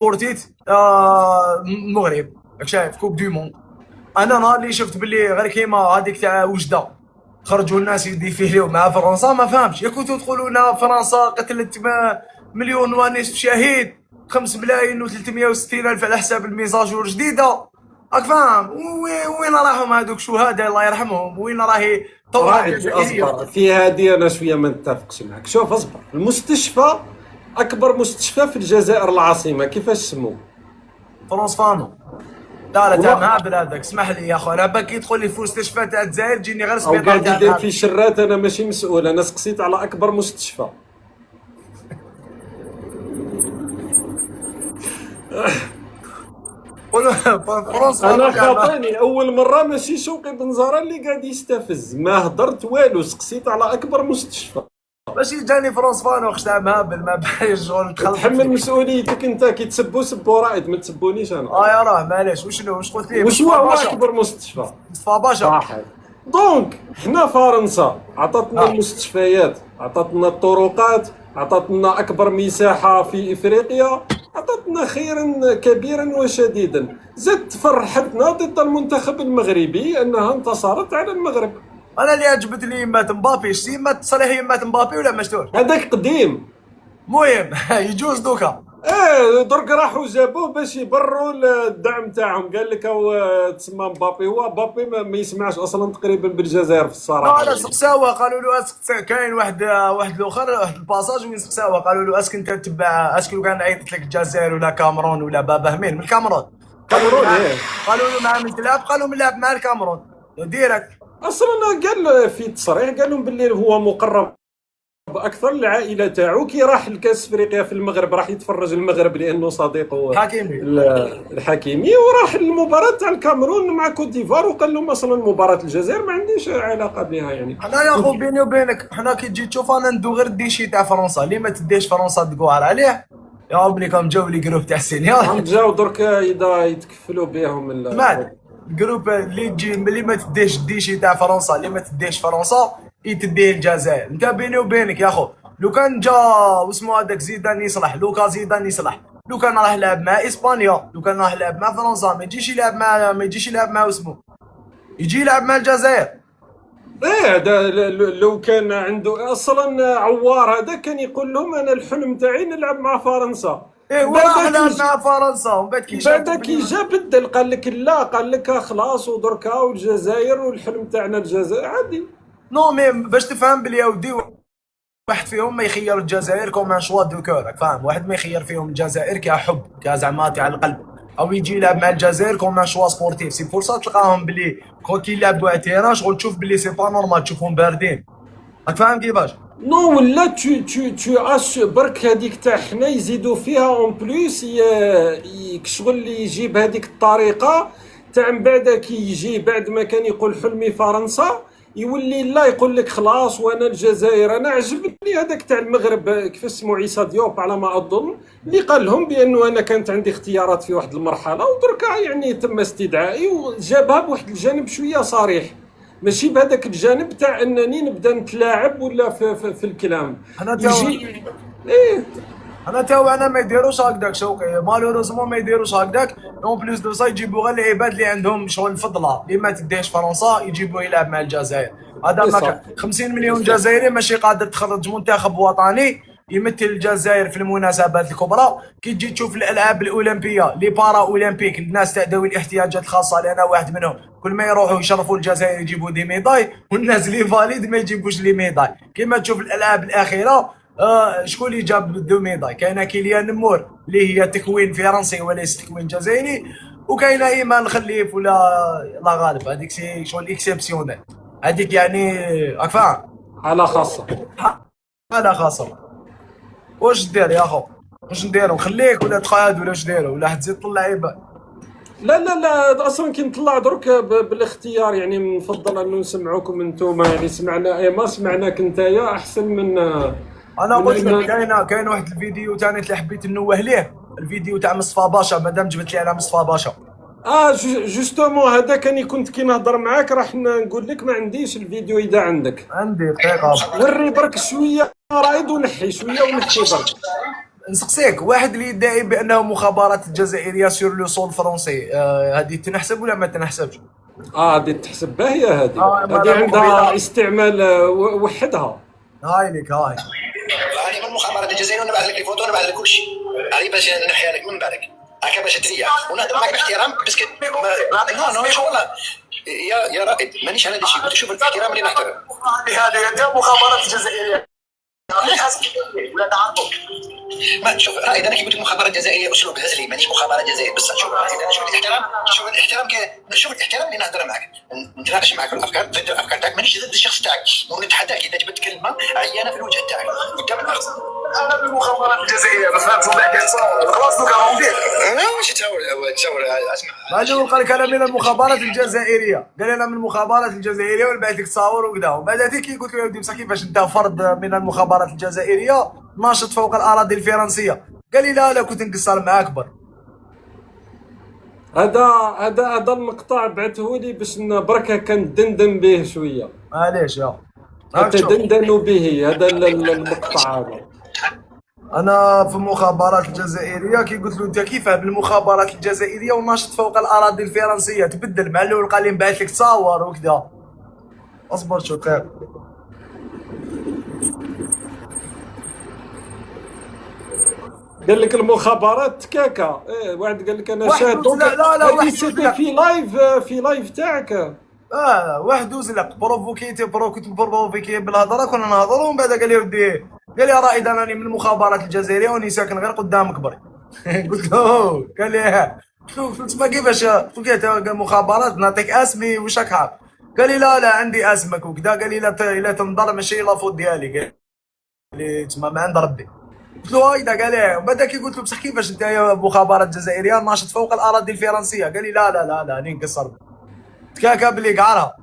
سبورتيت المغرب، راك شايف كوب دو موند. انا نهار اللي شفت باللي غير كيما هذيك تاع وجده خرجوا الناس يديفيليو مع فرنسا، ما فهمش. يا كنتوا تقولوا لنا فرنسا قتلت مليون ونصف شهيد، 5 ملايين و360 الف على حساب الميزاجور جديده، راك فاهم؟ وين راهم هذوك شهداء الله يرحمهم؟ وين راهي الثوره راعي الجزائريه؟ اصبر في هذه، انا شويه ما نتفقش معك. شوف اصبر، المستشفى اكبر مستشفى في الجزائر العاصمه كيفاش سموه؟ فرونس فانو. لا لا تاع هو مهابل هذاك، اسمح لي يا اخو، انا باكي تدخل لي في مستشفى تاع الجزائر تجيني غير او سبيطار قاعد تاع يدير مهابل. في شرات، انا ماشي مسؤول، انا سقسيت على اكبر مستشفى. فرونس انا فانو كان خاطيني اول مره ماشي شوقي بن زهره اللي قاعد يستفز، ما هدرت والو، سقسيت على اكبر مستشفى. ماشي جاني فرونس فانو خشتها مهابل، ما بايش شغل تخلط تحمل فيه. مسؤوليتك انت، كي تسبو سبو رائد، ما تسبونيش انا. اه يا راه معليش، وشنو واش قلت لي؟ وش مصطفى هو باشا. اكبر مستشفى؟ مصطفى باشا. صح. دونك حنا فرنسا عطاتنا اه المستشفيات، عطاتنا الطرقات، عطاتنا اكبر مساحه في افريقيا، عطاتنا خيرا كبيرا وشديدا، زدت فرحتنا ضد المنتخب المغربي انها انتصرت على المغرب. انا اللي عجبت لي يمات مبابي، شتي يمات صريح، يمات مبابي ولا ما شتوش؟ هذاك قديم. المهم يجوز دوكا. ايه درك راحوا جابوه باش يبروا الدعم تاعهم، قال لك هو تسمى مبابي، هو مبابي ما يسمعش اصلا تقريبا بالجزائر في الصراحه لا لا يعني. سقساوه، قالوا له كاين واحد الاخر، واحد الباساج وين سقساوه، قالوا له اسك انت تتبع، اسك لو كان عيطت لك الجزائر ولا كامرون ولا بابا همين من الكامرون، قالوا له كاميرون مع، ايه. قالوا له مع من تلعب، قالوا من لعب مع الكامرون ديريكت. اصلا قال في تصريح، قال لهم باللي هو مقرب اكثر العائله تاعو، كي راح لكاس افريقيا في المغرب راح يتفرج المغرب لانه صديقه حكيمي. الحكيمي، وراح المباراه تاع الكاميرون مع كوت ديفوار وقال لهم اصلا مباراه الجزائر ما عنديش علاقه بها يعني. حنا يا خو بيني وبينك، حنا كي تجي تشوف انا ندو غير الديشي تاع فرنسا، اللي ما تديش فرنسا تقوار عليه. يا ابني كم جاو لي جروب تاع السينيور. هم جاو درك اذا يتكفلوا بهم سمعت الجروب اللي تجي اللي ما تديش الديشي تاع فرنسا، اللي ما تديش فرنسا يتديه الجزائر. انت بيني وبينك يا خو، لو كان جا واسمو هذاك زيدان يصلح، لوكا زيدان يصلح، لو كان راح يلعب مع اسبانيا، لو كان راح يلعب مع فرنسا، ما يجيش يلعب مع اسمه، يجي يلعب مع الجزائر. ايه. هذا لو كان عنده اصلا عوار هذا كان يقول لهم انا الحلم تاعي نلعب مع فرنسا. ايه وراح بعد لعب كي مع فرنسا، ومن بعد كي شاف بعد كي جا بدل، قال لك لا، قال لك خلاص ودركا والجزائر والحلم تاعنا الجزائر عادي. نو مي باش تفهم بلي يا ودي، واحد فيهم ما يخير الجزائر كوم ان شوا دو كور، فاهم؟ واحد ما يخير فيهم الجزائر كحب كزعما تاع القلب، او يجي يلعب مع الجزائر كوم ان شوا سبورتيف. سي بور سا تلقاهم بلي كي يلعبوا على تيران شغل تشوف بلي سي با نورمال، تشوفهم باردين، راك فاهم كيفاش؟ نو ولا تو اش برك هذيك تاع حنا يزيدوا فيها اون بليس، شغل اللي يجيب هذيك الطريقه تاع من بعد كي يجي بعد ما كان يقول حلمي فرنسا يولي لا يقول لك خلاص وانا الجزائر. انا عجبني هذاك تاع المغرب كيف اسمه عيسى ديوب على ما اظن، اللي قال لهم بانه انا كانت عندي اختيارات في واحد المرحله ودركا يعني تم استدعائي، وجابها بواحد الجانب شويه صريح، ماشي بهذاك الجانب تاع انني نبدا نتلاعب ولا في الكلام انا تاو يجي. ايه. انا ما يديروش هكذاك شوقي، مالوريزمون ما يديروش هكذاك. اون بليس دو سا يجيبوا غير العباد اللي عندهم شغل الفضله، اللي ما تديش فرنسا يجيبوه يلعب مع الجزائر. هذا ما كان 50 مليون جزائري ماشي قادر تخرج منتخب وطني يمثل الجزائر في المناسبات الكبرى. كي تجي تشوف الالعاب الاولمبيه لي بارا اولمبيك، الناس تاع ذوي الاحتياجات الخاصه اللي انا واحد منهم، كل ما يروحوا يشرفوا الجزائر يجيبوا دي ميداي، والناس اللي فاليد ما يجيبوش لي ميداي. كيما تشوف الالعاب الاخيره، شكون اللي جاب دو ميداي؟ كاينه كيليان نمور اللي هي تكوين فرنسي وليس تكوين جزائري، وكاينه ايمان خليف ولا لا غالب، هذيك سي شغل اكسبسيونيل، هذيك يعني راك فاهم، على خاصه. حاله خاصه. واش دير يا خو؟ واش نديرو؟ نخليك ولا تقعد ولا واش ديرو؟ ولا تزيد تطلع عيبه؟ لا اصلا كي نطلع درك بالاختيار يعني نفضل انه نسمعوكم انتم، يعني سمعنا ما سمعناك نتايا احسن من انا من قلت لك ان. كاين واحد الفيديو ثاني اللي حبيت نوه ليه، الفيديو تاع مصطفى باشا، مادام جبت لي على مصطفى باشا. جوستومون هذا كان كنت كي نهضر معاك راح نقول لك ما عنديش الفيديو اذا عندك. عندي دقيقه. وري برك شويه رايد ونحي شويه ونحي برك. نسقسيك، واحد اللي يدعي بانه مخابرات الجزائريه سور لو سول فرونسي، هذه تنحسب ولا ما تنحسبش؟ هذه تحسب باهيه، ما هذه لا عندها مقبلة. استعمال وحدها. هاي لك هاي. هذه من المخابرات الجزائريه، ونبعث لك الفوتو ونبعث لك كل شيء. هذه باش نحيها لك من بالك هكا باش تريح ونهضر معك باحترام، باسكو نو نو والله يا رائد مانيش على هذا الشيء، قلت شوف الاحترام اللي نحترم. هذه انت مخابرات الجزائريه ولا تعرفوا؟ ما شوف رائد، انا كي قلت لك مخابرات جزائريه اسلوب هزلي، مانيش مخابرات جزائريه بصح. شوف رائد، انا شوف الاحترام، شوف الاحترام اللي نهضر معك، نتناقش معك في الافكار، ضد الافكار تاعك، مانيش ضد الشخص تاعك، ونتحداك اذا جبت كلمه عيانه في الوجه تاعك قدام الاخر. انا من المخابرات الجزائريه بس فهمت بعد خلاص دوكا ندير. واش تصور اسمع، بعدين قال لك انا من المخابرات الجزائريه، قال انا من المخابرات الجزائريه ونبعث لك تصاور وكذا. وبعد كي قلت له يا ودي بصح كيفاش انت فرد من المخابرات الجزائريه ناشط فوق الاراضي الفرنسيه؟ قال لي لا كنت نقصر معاك برك. هذا المقطع بعته لي باش بركه كندندن به شويه. معليش يا هاك شوف. تدندنوا به هذا المقطع هذا. انا في المخابرات الجزائريه كي قلت له انت كيفاه بالمخابرات الجزائريه وناشط فوق الاراضي الفرنسيه؟ تبدل مع الاول قال لي نبعث لك تصاور وكذا. اصبر شوف قال لك المخابرات تكاكا. واحد قال لك انا شاهد. لا واحد سيتي في لايف تاعك. واحد وزلق كنت بروفوكي بالهضره، كنا نهضروا ومن بعد قال لي ودي، قال لي يا رائد انا من المخابرات الجزائريه وني ساكن غير قدامك برك. قلت له قال لي قلت له تسمى كيفاش؟ قلت له المخابرات نعطيك اسمي واش راك حاب؟ قال لي لا عندي اسمك وكذا. قال لي لا تنظر ماشي لافوت ديالي، قال لي تسمى ما عند ربي. قلت له هايدا. قال لي بعد كي قلت له بصح كيفاش انت يا مخابرات جزائريه ناشط فوق الاراضي الفرنسيه؟ قال لي لا راني نقصر تكاكا بلي قعرها.